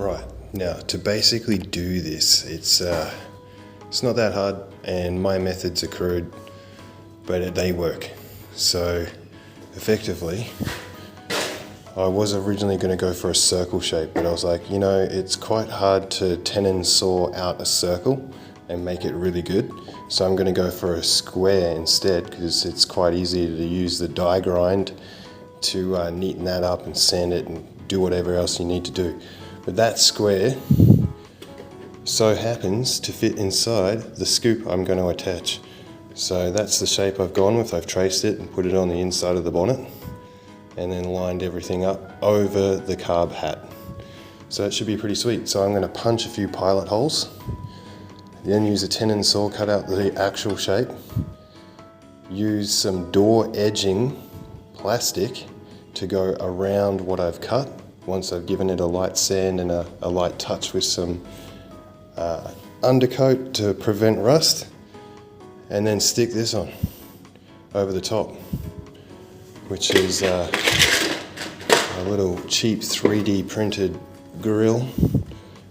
Right, now to basically do this, it's not that hard, and my methods are crude, but they work. So effectively, I was originally going to go for a circle shape, but I was like, you know, it's quite hard to tenon saw out a circle and make it really good. So I'm going to go for a square instead, because it's quite easy to use the die grind to neaten that up and sand it and do whatever else you need to do. But that square so happens to fit inside the scoop I'm going to attach. So that's the shape I've gone with. I've traced it and put it on the inside of the bonnet, and then lined everything up over the carb hat. So it should be pretty sweet. So I'm going to punch a few pilot holes, then use a tenon saw, cut out the actual shape, use some door edging plastic to go around what I've cut once I've given it a light sand and a light touch with some undercoat to prevent rust, and then stick this on over the top, which is a little cheap 3D printed grill,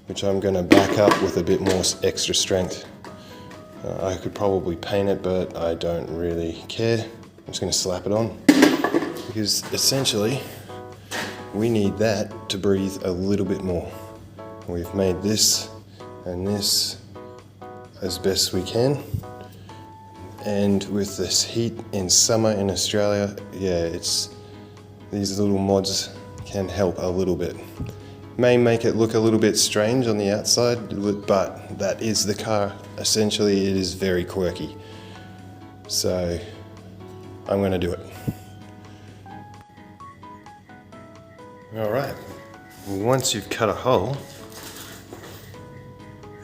which I'm going to back up with a bit more extra strength. I could probably paint it, but I don't really care. I'm just going to slap it on, because essentially we need that to breathe a little bit more. We've made this and this as best we can, and with this heat in summer in Australia, yeah, these little mods can help a little bit. May make it look a little bit strange on the outside, but that is the car. Essentially, it is very quirky. So I'm going to do it. Alright, once you've cut a hole,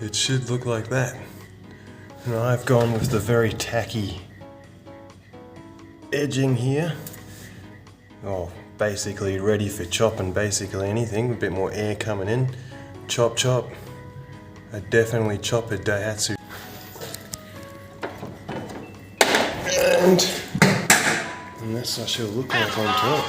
it should look like that. And I've gone with the very tacky edging here. Oh, basically ready for chopping basically anything, a bit more air coming in. Chop chop. I definitely chop a Daihatsu. And that's what she'll look like on top.